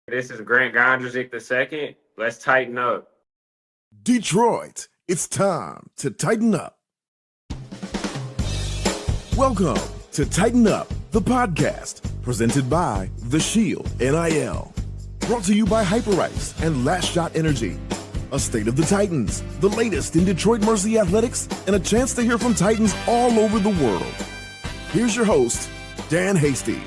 This is Grant Gondrzik II. Let's tighten up. Detroit, it's time to tighten up. Welcome to Tighten Up, the podcast, presented by The Shield NIL. Brought to you by Hyperice and Last Shot Energy. A state of the Titans, the latest in Detroit Mercy athletics, and a chance to hear from Titans all over the world. Here's your host, Dan Hasty.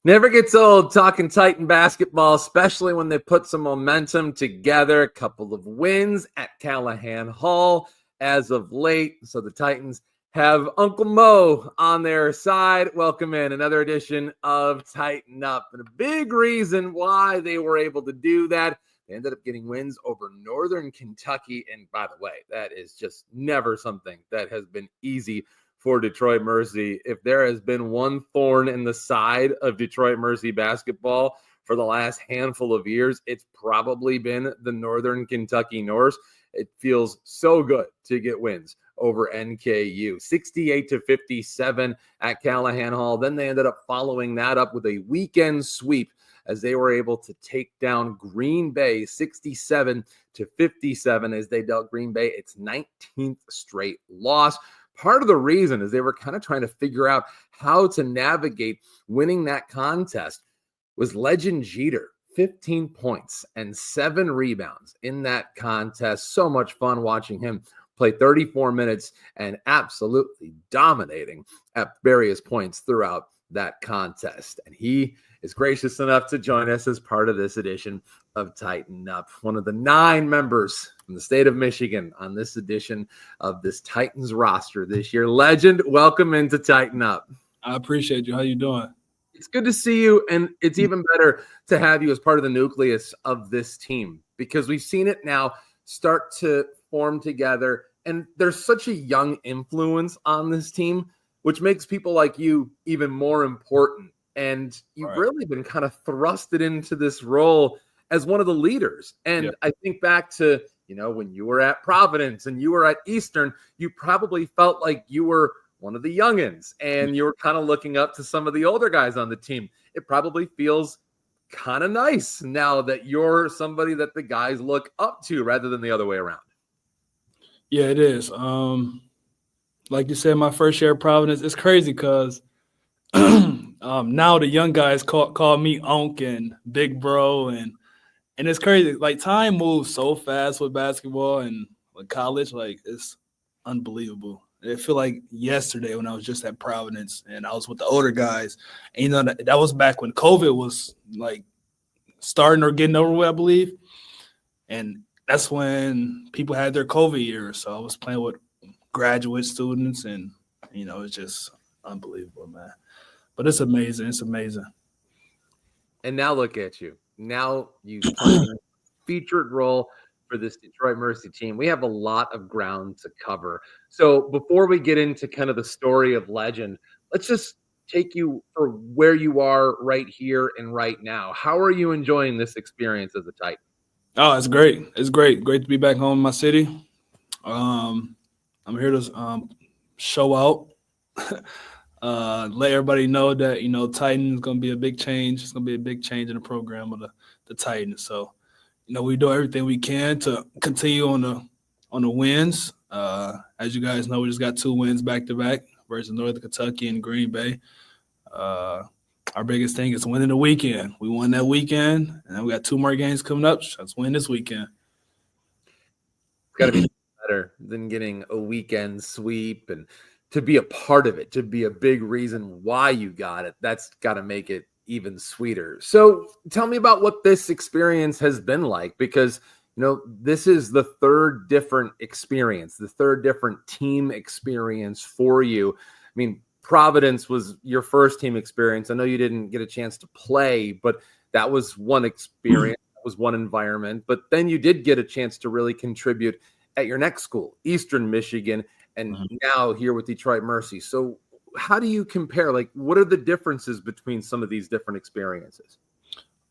Never gets old talking Titan basketball, especially when they put some momentum together. A couple of wins at Callahan Hall as of late. So the Titans have Uncle Mo on their side. Welcome in another edition of Tighten Up. And a big reason why they were able to do that, they ended up getting wins over Northern Kentucky. And by the way, that is just never something that has been easy for Detroit Mercy. If there has been one thorn in the side of Detroit Mercy basketball for the last handful of years, it's probably been the Northern Kentucky Norse. It feels so good to get wins over NKU. 68-57 at Callahan Hall. Then they ended up following that up with a weekend sweep as they were able to take down Green Bay 67-57 as they dealt Green Bay its 19th straight loss. Part of the reason is they were kind of trying to figure out how to navigate winning that contest was legend Geeter, 15 points and 7 rebounds in that contest. So much fun watching him play 34 minutes and absolutely dominating at various points throughout that contest. And he is gracious enough to join us as part of this edition of Tighten Up, one of the 9 members from the state of Michigan on this edition of this Titans roster this year. Legend, welcome into Tighten Up. I appreciate you. How you doing? It's good to see you, and it's even better to have you as part of the nucleus of this team because we've seen it now start to form together, and there's such a young influence on this team, which makes people like you even more important. And you've really been kind of thrusted into this role as one of the leaders. And I think back to, when you were at Providence and you were at Eastern, you probably felt like you were one of the youngins and you were kind of looking up to some of the older guys on the team. It probably feels kind of nice now that you're somebody that the guys look up to rather than the other way around. Yeah, it is. Like you said, my first year at Providence, it's crazy because now the young guys call me Unc and Big Bro, and it's crazy. Like, time moves so fast with basketball and with college. Like, it's unbelievable. It feel like yesterday when I was just at Providence and I was with the older guys. And, that was back when COVID was, like, starting or getting over with, I believe. And that's when people had their COVID years. So I was playing with graduate students, and, it's just unbelievable, man. But it's amazing. It's amazing. And now look at you. Now you play a featured role for this Detroit Mercy team. We have a lot of ground to cover. So before we get into kind of the story of legend, let's just take you for where you are right here and right now. How are you enjoying this experience as a Titan? Oh, it's great. It's great. Great to be back home in my city. I'm here to show out. Let everybody know that, Titan is going to be a big change. It's going to be a big change in the program of the Titans. So, we do everything we can to continue on the wins. As you guys know, we just got 2 wins back-to-back versus Northern Kentucky and Green Bay. Our biggest thing is winning the weekend. We won that weekend, and then we got 2 more games coming up. Let's win this weekend. It's got to be better than getting a weekend sweep and to be a part of it, to be a big reason why you got it. That's got to make it even sweeter. So tell me about what this experience has been like, because, this is the 3rd different experience, the 3rd different team experience for you. I mean, Providence was your first team experience. I know you didn't get a chance to play, but that was one experience, that was one environment. But then you did get a chance to really contribute at your next school, Eastern Michigan, and now here with Detroit Mercy. So how do you compare? Like, what are the differences between some of these different experiences?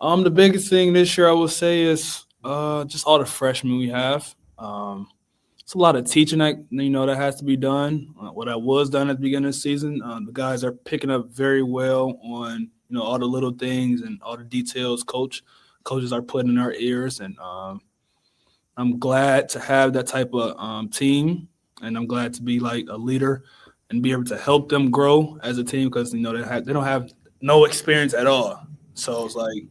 The biggest thing this year I would say is just all the freshmen we have. So it's a lot of teaching that that has to be done. What I was done at the beginning of the season, the guys are picking up very well on all the little things and all the details. Coaches are putting in our ears, and I'm glad to have that type of team, and I'm glad to be like a leader and be able to help them grow as a team because they don't have no experience at all. So it's like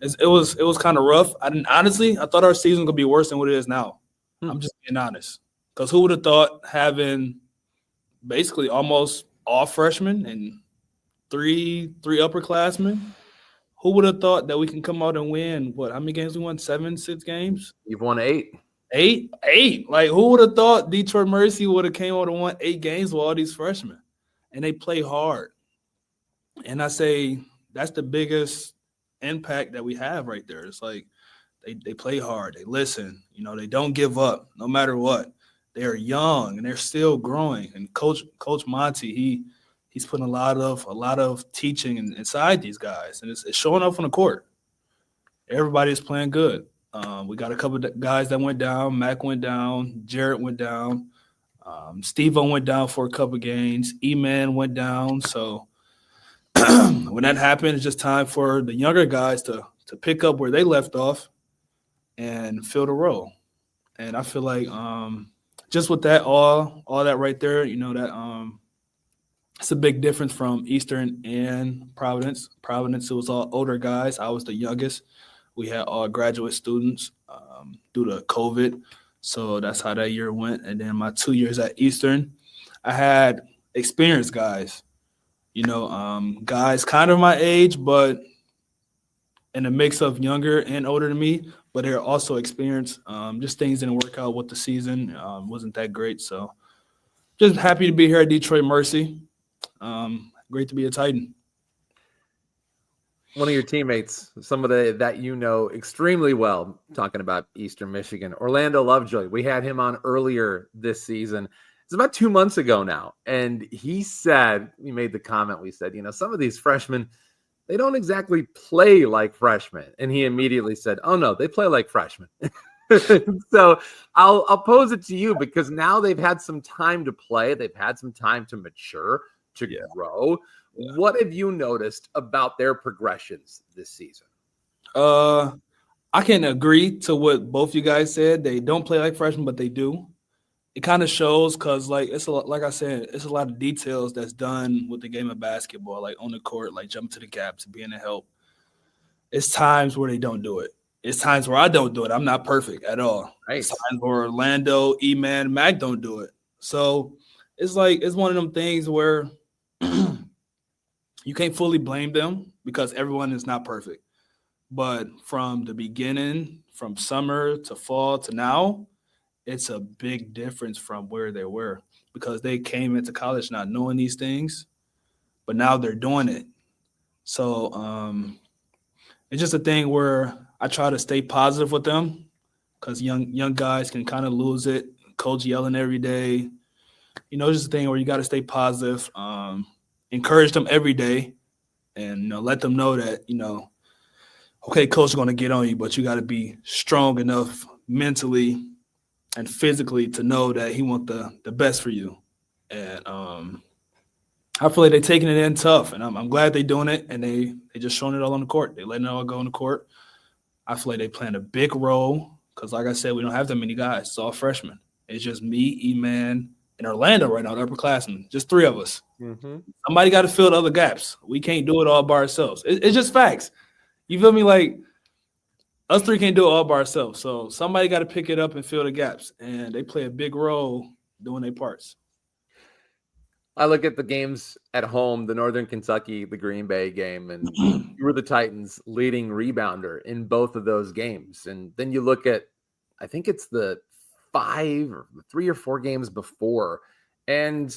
it was kind of rough. I thought our season was gonna be worse than what it is now. I'm just being honest. Because who would have thought having basically almost all freshmen and three upperclassmen? Who would have thought that we can come out and win? How many games we won? 6 games? You've won 8. 8. Like, who would have thought Detroit Mercy would have came out and won 8 games with all these freshmen? And they play hard. And I say that's the biggest impact that we have right there. It's like they play hard. They listen. They don't give up no matter what. They're young and they're still growing. And Coach Monty, he's putting a lot of teaching inside these guys, and it's showing up on the court. Everybody is playing good. We got a couple of guys that went down. Mac went down. Jarrett went down. Steve-O went down for a couple of games. E-Man went down. So when that happened, it's just time for the younger guys to pick up where they left off and fill the role. And I feel like just with that, all that right there, that it's a big difference from Eastern and Providence. Providence, it was all older guys. I was the youngest. We had all graduate students due to COVID. So that's how that year went. And then my 2 years at Eastern, I had experienced guys, guys kind of my age, but in a mix of younger and older than me, but they're also experienced. Just things didn't work out with the season. Wasn't that great. So just happy to be here at Detroit Mercy. Great to be a Titan. One of your teammates, somebody that extremely well, talking about Eastern Michigan, Orlando Lovejoy. We had him on earlier this season. It's about 2 months ago now. And he made the comment, we said, some of these freshmen, they don't exactly play like freshmen. And he immediately said, oh, no, they play like freshmen. So I'll pose it to you because now they've had some time to play. They've had some time to mature, to grow. Yeah. What have you noticed about their progressions this season? I can agree to what both you guys said. They don't play like freshmen, but they do. It kind of shows because, like I said, it's a lot of details that's done with the game of basketball, like on the court, like jumping to the gaps, being a help. It's times where they don't do it. It's times where I don't do it. I'm not perfect at all. Right. It's times where Orlando, E-Man, Mac don't do it. So it's one of them things where you can't fully blame them because everyone is not perfect. But from the beginning, from summer to fall to now, it's a big difference from where they were because they came into college not knowing these things, but now they're doing it. So it's just a thing where I try to stay positive with them because young guys can kind of lose it. Coach yelling every day. It's just a thing where you got to stay positive, encourage them every day, and let them know that, okay, coach is going to get on you, but you got to be strong enough mentally and physically to know that he wants the best for you. And I feel like they're taking it in tough, and I'm glad they're doing it, and they just showing it all on the court. They letting it all go on the court. I feel like they playing a big role because, like I said, we don't have that many guys. It's all freshmen. It's just me, E-Man, and Orlando right now, the upperclassmen. Just 3 of us. Mm-hmm. Somebody got to fill the other gaps. We can't do it all by ourselves. It's just facts. You feel me? Like, us 3 can't do it all by ourselves. So somebody got to pick it up and fill the gaps. And they play a big role doing their parts. I look at the games at home, the Northern Kentucky, the Green Bay game, and you were the Titans' leading rebounder in both of those games. And then you look at, I think it's the 3 or 4 games before, and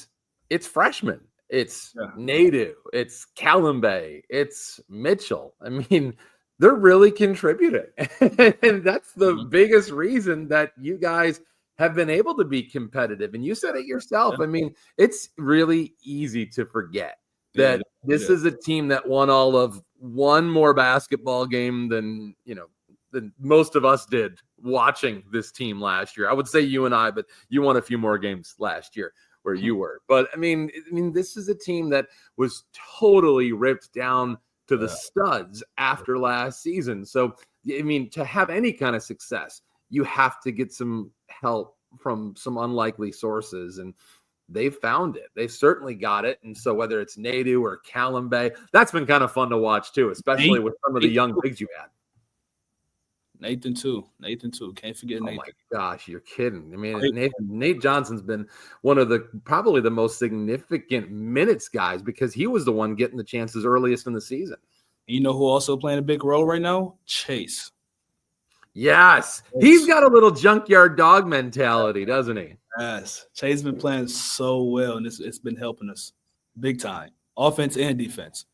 it's freshmen. It's Nadeau, it's Callum-Bay, it's Mitchell. I mean, they're really contributing. And that's the biggest reason that you guys have been able to be competitive. And you said it yourself. I mean, it's really easy to forget that this is a team that won all of one more basketball game than, than most of us did watching this team last year. I would say you and I, but you won a few more games last year where you were. But I mean, this is a team that was totally ripped down to the studs after last season. So, I mean, to have any kind of success, you have to get some help from some unlikely sources. And they've found it. They've certainly got it. And so whether it's Nadu or Callum, that's been kind of fun to watch too, especially with some of the young bigs you had. Nathan too. Can't forget Nathan. Oh my gosh, you're kidding. I mean, Nate Johnson's been one of probably the most significant minutes guys because he was the one getting the chances earliest in the season. You know who also playing a big role right now? Chase. Yes. He's got a little junkyard dog mentality, doesn't he? Yes. Chase has been playing so well, and it's been helping us big time, offense and defense.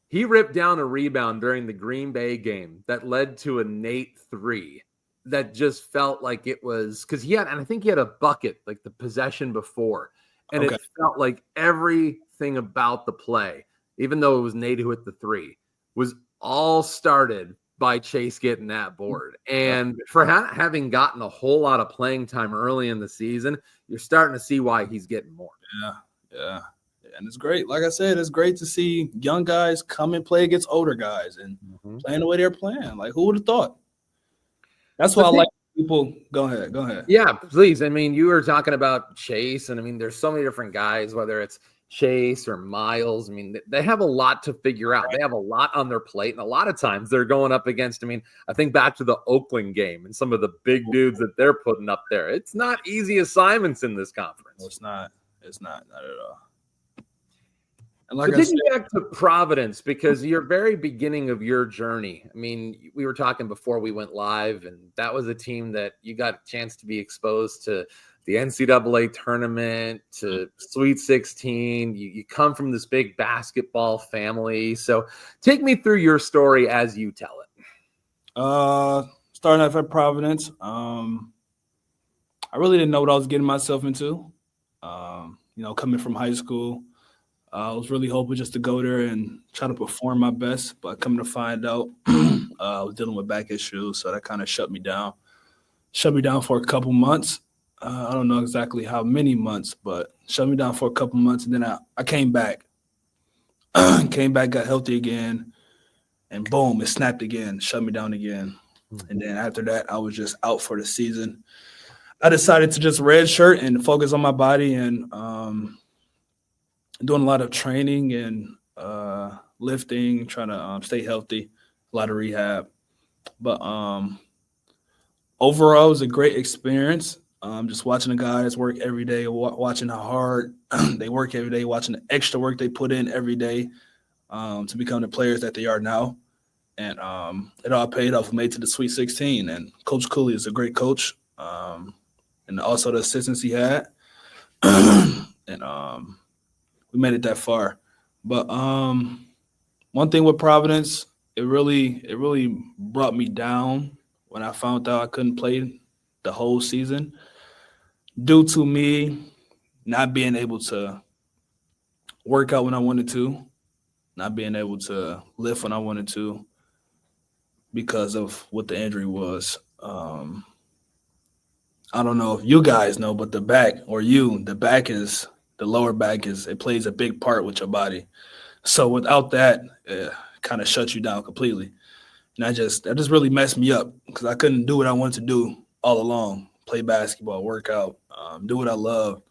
He ripped down a rebound during the Green Bay game that led to a Nate 3 that just felt like it was because and I think he had a bucket like the possession before, and it felt like everything about the play, even though it was Nate who hit the 3, was all started by Chase getting that board. And for having gotten a whole lot of playing time early in the season, you're starting to see why he's getting more. Yeah. And it's great. Like I said, it's great to see young guys come and play against older guys and playing the way they're playing. Like, who would have thought? That's why I like people. Go ahead. Yeah, please. I mean, you were talking about Chase, and I mean, there's so many different guys, whether it's Chase or Miles. I mean, they have a lot to figure out. They have a lot on their plate, and a lot of times they're going up against, I think back to the Oakland game and some of the big dudes that they're putting up there. It's not easy assignments in this conference. No, it's not. It's not at all. And like taking back to Providence, because your very beginning of your journey, I mean, we were talking before we went live, and that was a team that you got a chance to be exposed to the NCAA tournament, to Sweet 16. You come from this big basketball family. So take me through your story as you tell it. Starting off at Providence, I really didn't know what I was getting myself into. Coming from high school, I was really hoping just to go there and try to perform my best. But coming to find out, I was dealing with back issues, so that kind of shut me down. Shut me down for a couple months. I don't know exactly how many months, but shut me down for a couple months. And then I came back. Got healthy again. And boom, it snapped again, shut me down again. And then after that, I was just out for the season. I decided to just redshirt and focus on my body and doing a lot of training and lifting, trying to stay healthy, a lot of rehab. But overall, it was a great experience. Just watching the guys work every day, watching how hard they work every day, watching the extra work they put in every day to become the players that they are now. And it all paid off. We made it to the Sweet 16. And Coach Cooley is a great coach. And also the assistants he had. And we made it that far. But one thing with Providence, it really brought me down when I found out I couldn't play the whole season due to me not being able to work out when I wanted to, not being able to lift when I wanted to because of what the injury was. I don't know if you guys know, but the lower back it plays a big part with your body. So without that, it kind of shuts you down completely. And that just really messed me up because I couldn't do what I wanted to do all along, play basketball, work out, do what I love.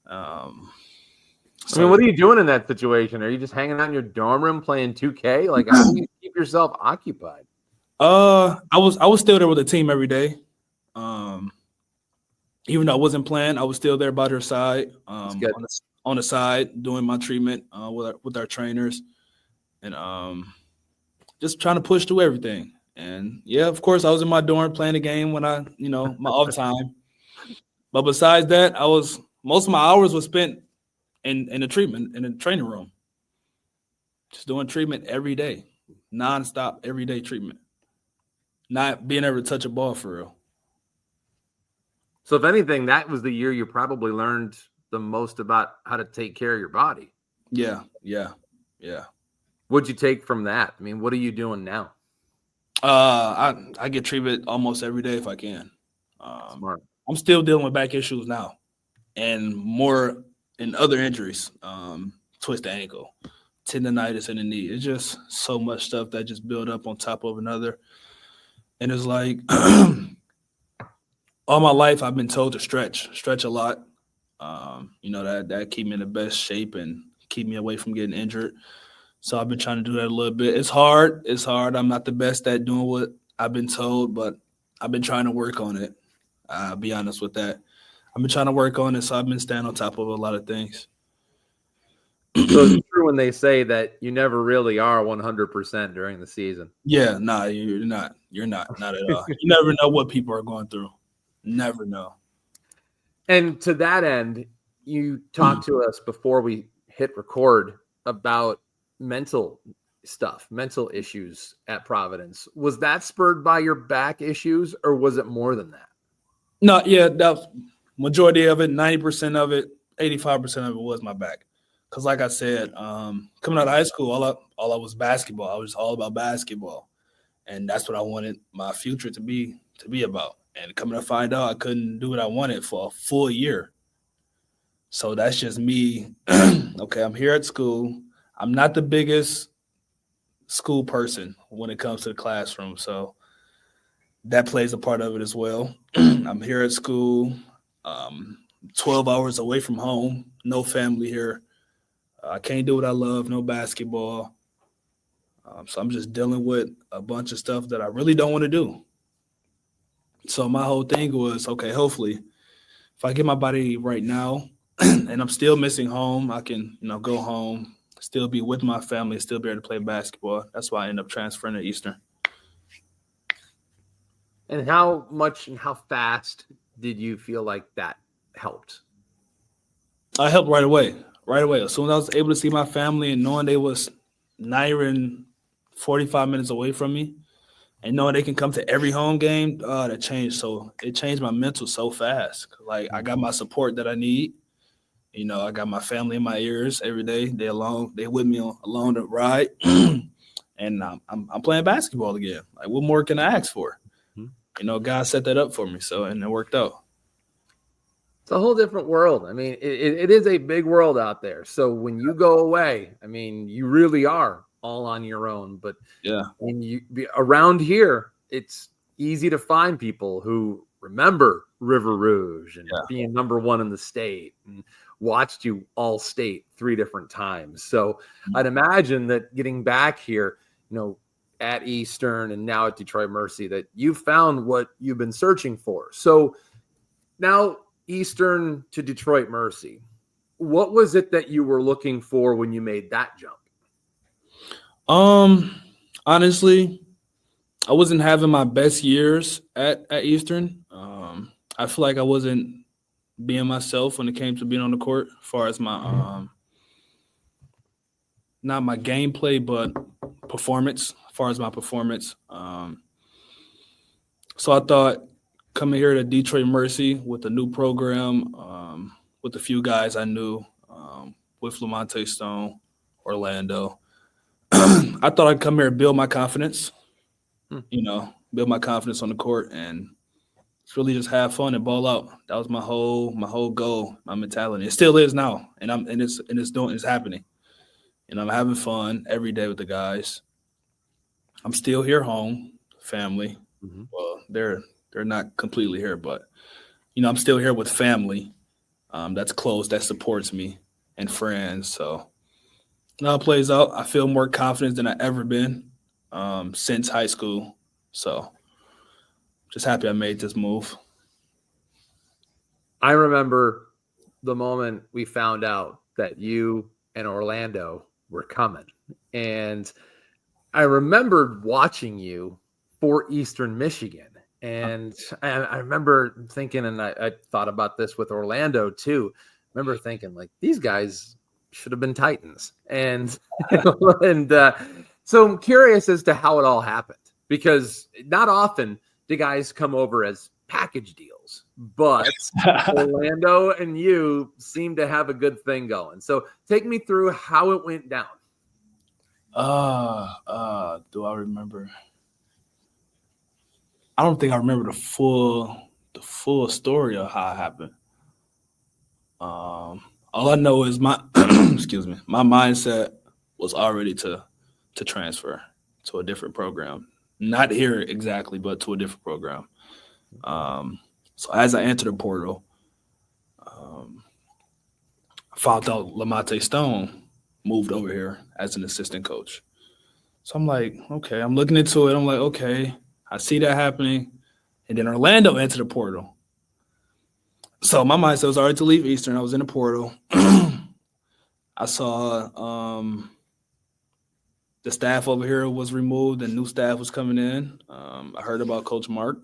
What are you doing in that situation? Are you just hanging out in your dorm room playing 2K? Like, how do you keep yourself occupied? I was still there with the team every day. Even though I wasn't playing, I was still there by their side, on the side, doing my treatment with our trainers, and just trying to push through everything. And yeah, of course, I was in my dorm playing the game when my off time. But besides that, most of my hours was spent in the training room, just doing treatment every day, nonstop, everyday treatment, not being able to touch a ball for real. So if anything, that was the year you probably learned the most about how to take care of your body. Yeah. What'd you take from that? I mean, what are you doing now? I get treatment almost every day if I can. Smart. I'm still dealing with back issues now, and more in other injuries. Twist the ankle, tendonitis in the knee. It's just so much stuff that just build up on top of another, and it's like all my life I've been told to stretch a lot. That keep me in the best shape and keep me away from getting injured. So I've been trying to do that a little bit. It's hard. I'm not the best at doing what I've been told, but I've been trying to work on it. I'll be honest with that. I've been trying to work on it, so I've been staying on top of a lot of things. So it's true when they say that you never really are 100% during the season. Yeah, nah, you're not. You're not at all. You never know what people are going through. Never know. And to that end, you talked to us before we hit record about mental stuff, mental issues at Providence. Was that spurred by your back issues, or was it more than that? No, yeah, that majority of it, 90% of it, 85% of it was my back. Because like I said, coming out of high school, all I was basketball. I was all about basketball. And that's what I wanted my future to be about. And coming to find out I couldn't do what I wanted for a full year. So that's just me. Okay, I'm here at school. I'm not the biggest school person when it comes to the classroom. So that plays a part of it as well. I'm here at school, 12 hours away from home, no family here. I can't do what I love, no basketball. So I'm just dealing with a bunch of stuff that I really don't want to do. So my whole thing was, okay, hopefully if I get my body right now and I'm still missing home, I can, go home, still be with my family, still be able to play basketball. That's why I ended up transferring to Eastern. And how much and how fast did you feel like that helped? I helped right away. As soon as I was able to see my family and knowing they was not even 45 minutes away from me and knowing they can come to every home game, that changed. So it changed my mental so fast. Like I got my support that I need. I got my family in my ears every day. They with me along the ride. And I'm playing basketball again. Like what more can I ask for? God set that up for me. And it worked out. It's a whole different world. I mean, it is a big world out there. So when you go away, I mean, you really are all on your own. But yeah, when you be around here, it's easy to find people who remember River Rouge and being number one in the state and watched you all state 3 different times. So I'd imagine that getting back here, at Eastern and now at Detroit Mercy, that you found what you've been searching for. So now Eastern to Detroit Mercy, what was it that you were looking for when you made that jump? Honestly, I wasn't having my best years at Eastern. I feel like I wasn't being myself when it came to being on the court, as far as my not my gameplay, but performance. As far as my performance, so I thought coming here to Detroit Mercy with a new program, with a few guys I knew, with Lamonte Stone, Orlando. I thought I'd come here and build my confidence, build my confidence on the court and it's really just have fun and ball out. That was my whole goal, my mentality. It still is now. And it's happening. I'm having fun every day with the guys. I'm still here home, family. Mm-hmm. Well, they're not completely here, but I'm still here with family. That's close, that supports me and friends. So now it plays out. I feel more confident than I ever been since high school. So just happy I made this move. I remember the moment we found out that you and Orlando were coming. And I remembered watching you for Eastern Michigan. And I remember thinking, and I thought about this with Orlando too. I remember thinking, like, these guys should have been Titans. And so I'm curious as to how it all happened, because not often do guys come over as package deals, but Orlando and you seem to have a good thing going. So take me through how it went down. Do I remember? I don't think I remember the full story of how it happened. All I know is my excuse me, my mindset was already to transfer to a different program. Not here exactly, but to a different program. So as I entered the portal, I found out Lamonte Stone moved over here as an assistant coach. So I'm like, okay, I'm looking into it. I'm like, okay, I see that happening. And then Orlando entered the portal. So my mindset was already to leave Eastern. I was in the portal. I saw the staff over here was removed and new staff was coming in. I heard about Coach Mark.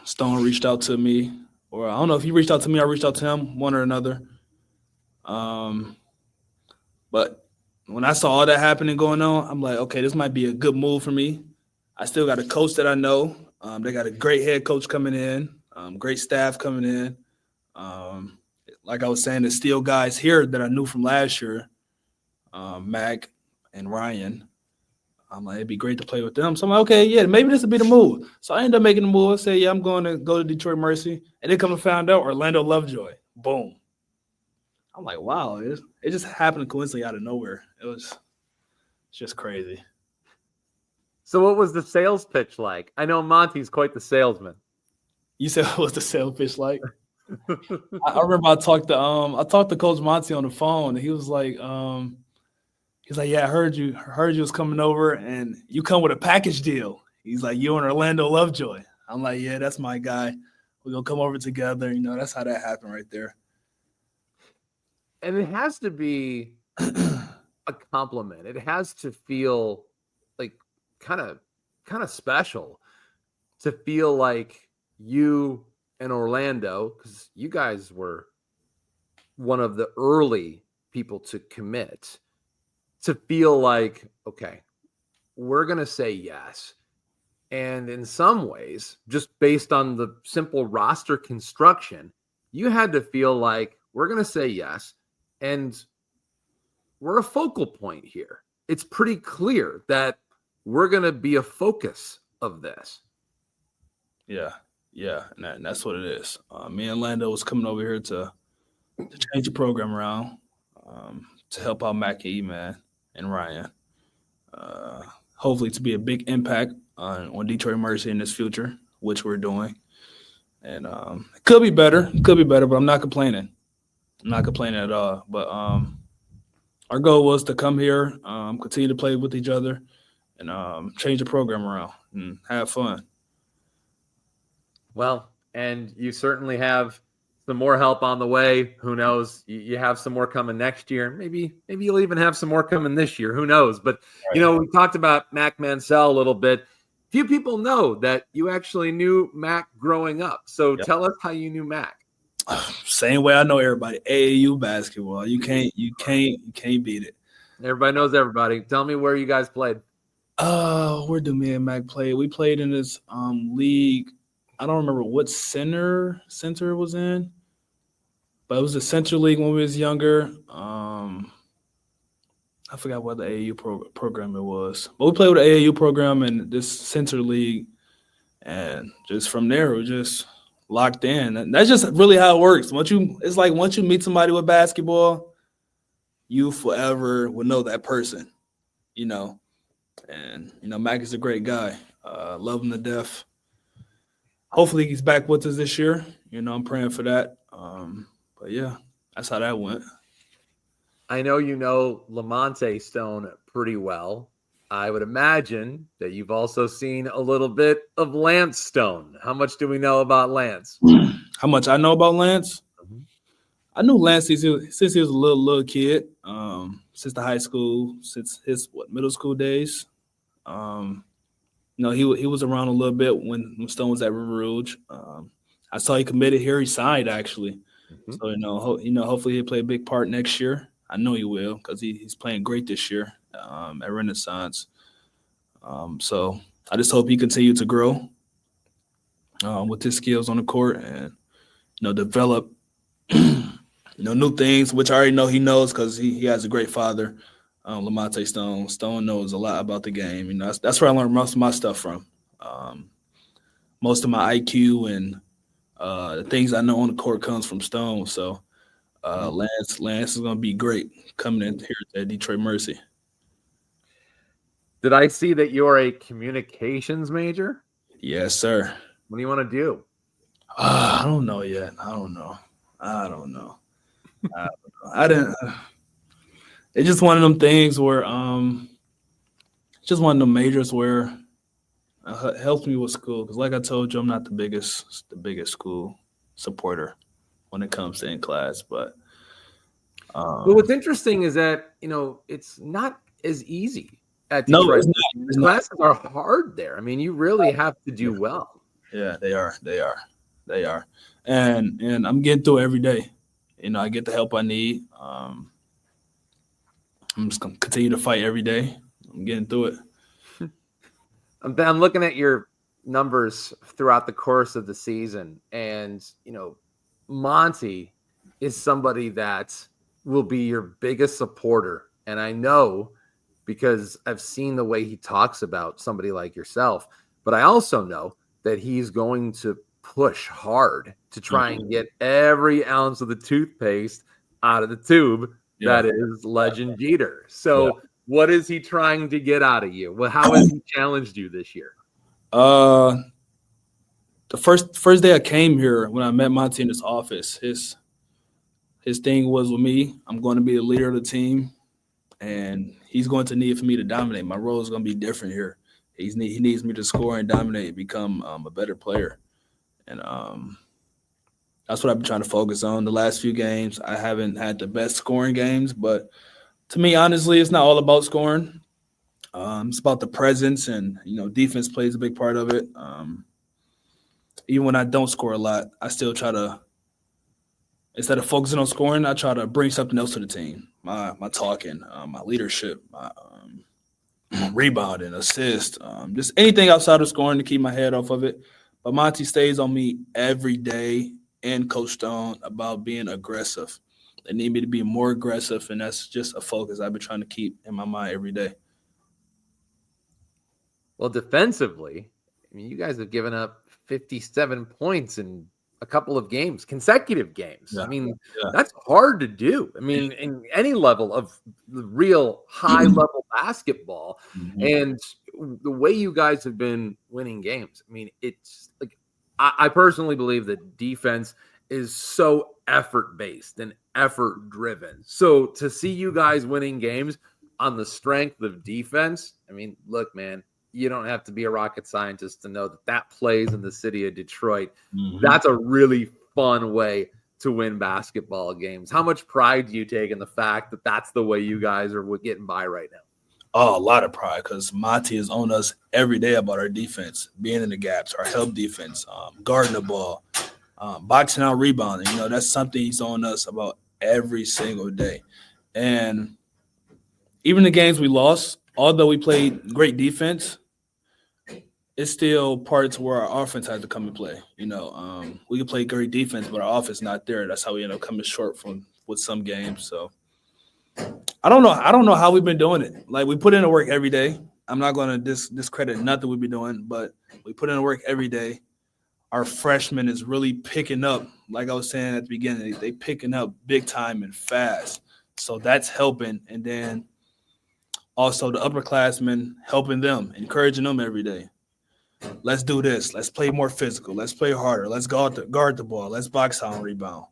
Stone reached out to me, or I don't know if he reached out to me, I reached out to him, one or another. But when I saw all that happening going on, I'm like, okay, this might be a good move for me. I still got a coach that I know. They got a great head coach coming in, great staff coming in. Like I was saying, there's still guys here that I knew from last year, Mac and Ryan. I'm like, it'd be great to play with them. So I'm like, okay, yeah, maybe this would be the move. So I ended up making the move. I said, yeah, I'm going to go to Detroit Mercy. And then come and found out Orlando Lovejoy. Boom. I'm like, wow, it just happened coincidentally out of nowhere. It's just crazy. So what was the sales pitch like? I know Monty's quite the salesman. You said what was the sales pitch like? I remember I talked to Coach Monty on the phone, and he was like, yeah, I heard you was coming over, and you come with a package deal. He's like, you and Orlando Lovejoy. I'm like, yeah, that's my guy. We're gonna come over together. You know, that's how that happened right there. And it has to be a compliment. It has to feel like kind of special to feel like you and Orlando, because you guys were one of the early people to commit, to feel like, okay, we're going to say yes. And in some ways, just based on the simple roster construction, you had to feel like we're going to say yes. And we're a focal point here. It's pretty clear that we're going to be a focus of this. Yeah, and that's what it is. Me and Orlando was coming over here to change the program around, to help out Mac and E-Man and Ryan. Hopefully to be a big impact on Detroit Mercy in this future, which we're doing. And it could be better, but I'm not complaining. I'm not complaining at all. But our goal was to come here, continue to play with each other, and change the program around and have fun. Well, and you certainly have some more help on the way. Who knows? You have some more coming next year. Maybe you'll even have some more coming this year. Who knows? But, you know, we talked about Mac Mansell a little bit. Few people know that you actually knew Mac growing up. So Tell us how you knew Mac. Same way I know everybody. AAU basketball. You can't beat it. Everybody knows everybody. Tell me where you guys played. Where do me and Mac play? We played in this league. I don't remember what center it was in, but it was the Center League when we was younger. I forgot what the AAU program it was. But we played with the AAU program and this Center League, and just from there, we just locked in. And that's just really how it works. Once you meet somebody with basketball, you forever will know that person, you know. And, you know, Mac is a great guy. Love him to death. Hopefully he's back with us this year. You know, I'm praying for that. But, yeah, that's how that went. I know you know Lamonte Stone pretty well. I would imagine that you've also seen a little bit of Lance Stone. How much do we know about Lance? How much I know about Lance? Mm-hmm. I knew Lance since he was a little kid, since the high school, since his middle school days. You know, he was around a little bit when Stone was at River Rouge. I saw he committed here. He signed, actually. Mm-hmm. So, hopefully he'll play a big part next year. I know he will because he's playing great this year at Renaissance. So I just hope he continues to grow with his skills on the court and, you know, develop, you know, new things, which I already know he knows because he has a great father. Lamonte Stone. Stone knows a lot about the game. You know, that's where I learned most of my stuff from. Most of my IQ and the things I know on the court comes from Stone. So Lance is going to be great coming in here at Detroit Mercy. Did I see that you're a communications major? Yes, sir. What do you want to do? I don't know yet. I don't know. I didn't. It's just one of them things where just one of them majors where it helps me with school, because like I told you, I'm not the biggest school supporter when it comes to in class. But what's interesting is that, you know, it's not as easy at no, Detroit. it's not. These classes are hard there. I mean, you really have to do well. Yeah, they are, and I'm getting through it every day. You know, I get the help I need. I'm just gonna continue to fight every day. I'm getting through it. I'm looking at your numbers throughout the course of the season, and you know, Monty is somebody that will be your biggest supporter, and I know because I've seen the way he talks about somebody like yourself, but I also know that he's going to push hard to try and get every ounce of the toothpaste out of the tube. That is Legend Geeter. So what is he trying to get out of you? Well, how has he challenged you this year? The first day I came here, when I met Monty in his office, his thing was with me, I'm going to be the leader of the team, and he's going to need for me to dominate. My role is going to be different here. He needs me to score and dominate, become a better player. And that's what I've been trying to focus on. The last few games, I haven't had the best scoring games, but to me, honestly, it's not all about scoring. It's about the presence, and, you know, defense plays a big part of it. Even when I don't score a lot, I still try to, instead of focusing on scoring, I try to bring something else to the team. My talking, my leadership, my rebounding, assist, just anything outside of scoring to keep my head off of it. But Monty stays on me every day, and Coach Stone, about being aggressive. They need me to be more aggressive, and that's just a focus I've been trying to keep in my mind every day. Well, defensively, I mean, you guys have given up 57 points in a couple of games, consecutive games. I mean, that's hard to do. I mean, in any level of real high-level basketball. And the way you guys have been winning games, I mean, it's like, I personally believe that defense is so effort-based and effort-driven. So to see you guys winning games on the strength of defense, I mean, look, man, you don't have to be a rocket scientist to know that that plays in the city of Detroit. That's a really fun way to win basketball games. How much pride do you take in the fact that that's the way you guys are getting by right now? Oh, a lot of pride, because Monty is on us every day about our defense, being in the gaps, our help defense, guarding the ball, boxing out, rebounding. You know, that's something he's on us about every single day. And even the games we lost, although we played great defense, it's still parts where our offense had to come and play. You know, we can play great defense, but our offense not there. That's how we end up coming short with some games. So I don't know how we've been doing it. Like, we put in the work every day. I'm not going to discredit nothing we've been doing, but we put in the work every day. Our freshmen is really picking up. Like I was saying at the beginning, they picking up big time and fast. So that's helping. And then also the upperclassmen helping them, encouraging them every day. Let's do this. Let's play more physical. Let's play harder. Let's guard the ball. Let's box out and rebound.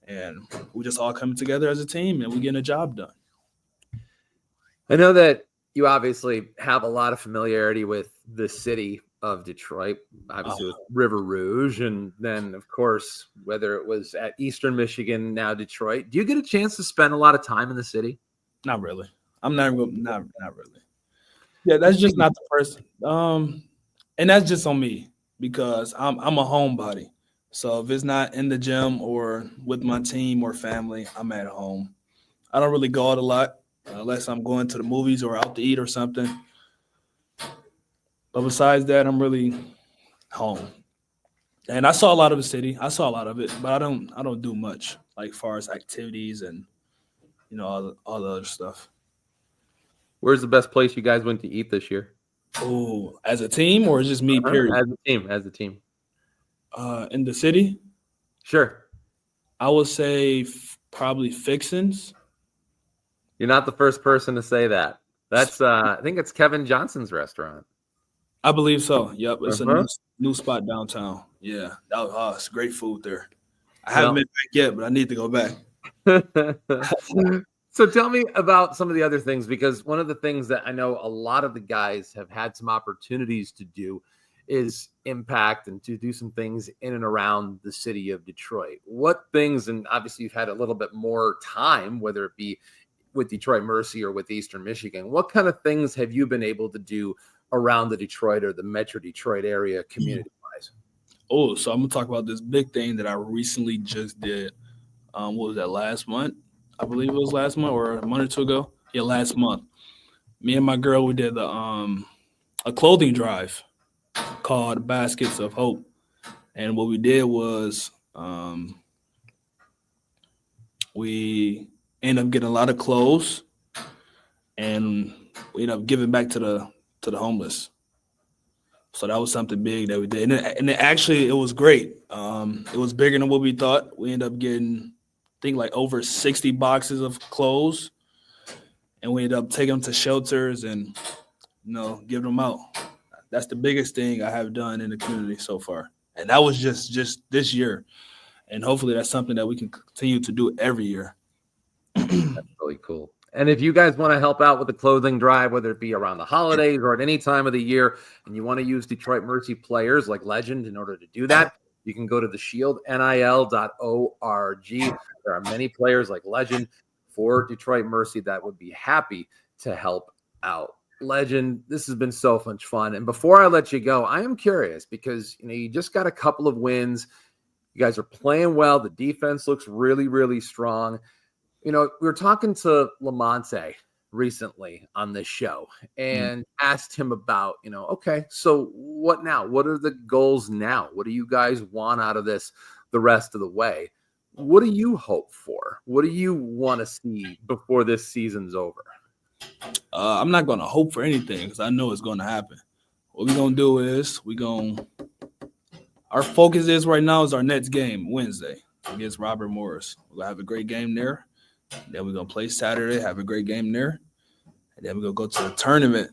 And we just all coming together as a team, and we getting a job done. I know that you obviously have a lot of familiarity with the city of Detroit, obviously with River Rouge, and then, of course, whether it was at Eastern Michigan, now Detroit. Do you get a chance to spend a lot of time in the city? Not really. I'm not really. Yeah, that's just not the person. And that's just on me, because I'm a homebody. So if it's not in the gym or with my team or family, I'm at home. I don't really go out a lot unless I'm going to the movies or out to eat or something. But besides that, I'm really home. And I saw a lot of the city. I saw a lot of it, but I don't do much, like, far as activities and, you know, all the other stuff. Where's the best place you guys went to eat this year? Oh, as a team or just me, period? As a team. In the city? Sure. I would say probably Fixins. You're not the first person to say that. That's I think it's Kevin Johnson's restaurant. I believe so. Yep, it's a new spot downtown. Yeah, it's great food there. I haven't been back yet, but I need to go back. So tell me about some of the other things, because one of the things that I know a lot of the guys have had some opportunities to do is impact and to do some things in and around the city of Detroit. What things, and obviously you've had a little bit more time, whether it be with Detroit Mercy or with Eastern Michigan, what kind of things have you been able to do around the Detroit or the Metro Detroit area community-wise? Oh, so I'm going to talk about this big thing that I recently just did. What was that, last month? I believe it was last month or a month or two ago. Yeah, last month. Me and my girl, we did a clothing drive called Baskets of Hope. And what we did was we ended up getting a lot of clothes, and we ended up giving back to the homeless. So that was something big that we did. And it was great. It was bigger than what we thought. We ended up getting, I think, like over 60 boxes of clothes. And we ended up taking them to shelters and, giving them out. That's the biggest thing I have done in the community so far. And that was just this year. And hopefully that's something that we can continue to do every year. That's really cool. And if you guys want to help out with the clothing drive, whether it be around the holidays or at any time of the year, and you want to use Detroit Mercy players like Legend in order to do that, you can go to theshieldnil.org. There are many players like Legend for Detroit Mercy that would be happy to help out. Legend, this has been so much fun. And before I let you go, I am curious because you just got a couple of wins. You guys are playing well. The defense looks really, really strong. We were talking to Lamonte recently on this show and asked him about, okay, so what now? What are the goals now? What do you guys want out of this the rest of the way? What do you hope for? What do you want to see before this season's over? I'm not going to hope for anything because I know it's going to happen. What we're going to do is our focus is right now is our next game Wednesday against Robert Morris. We're going to have a great game there. Then we're going to play Saturday, have a great game there. And then we're going to go to the tournament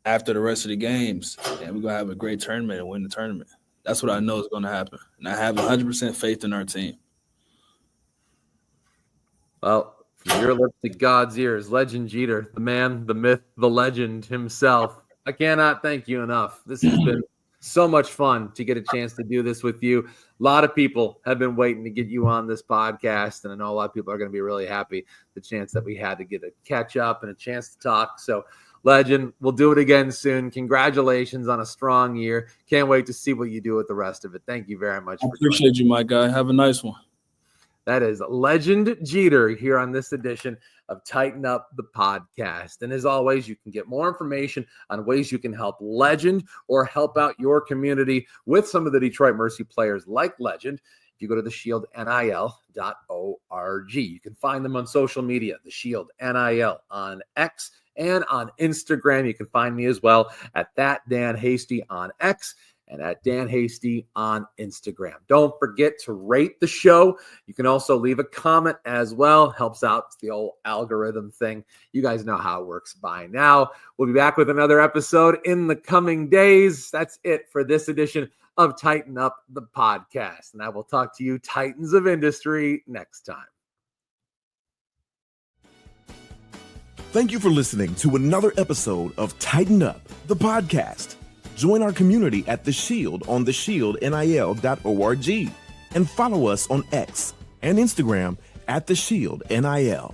after the rest of the games. And we're going to have a great tournament and win the tournament. That's what I know is going to happen. And I have 100% faith in our team. Well, from your lips to God's ears, Legend Geeter, the man, the myth, the legend himself. I cannot thank you enough. This has been so much fun to get a chance to do this with you. A lot of people have been waiting to get you on this podcast, and I know a lot of people are going to be really happy the chance that we had to get a catch up and a chance to talk. So, Legend, we'll do it again soon. Congratulations on a strong year. Can't wait to see what you do with the rest of it. Thank you very much. I appreciate you, my guy. Have a nice one. That is Legend Geeter here on this edition of Tighten Up the Podcast. And as always, you can get more information on ways you can help Legend or help out your community with some of the Detroit Mercy players like Legend. If you go to theshieldnil.org, you can find them on social media, The Shield NIL on X and on Instagram. You can find me as well at that Dan Hasty on X and at Dan Hasty on Instagram. Don't forget to rate the show. You can also leave a comment as well. Helps out. It's the old algorithm thing. You guys know how it works by now. We'll be back with another episode in the coming days. That's it for this edition of Tighten Up the Podcast. And I will talk to you Titans of Industry next time. Thank you for listening to another episode of Tighten Up the Podcast. Join our community at The Shield on theshieldnil.org and follow us on X and Instagram at The Shield NIL.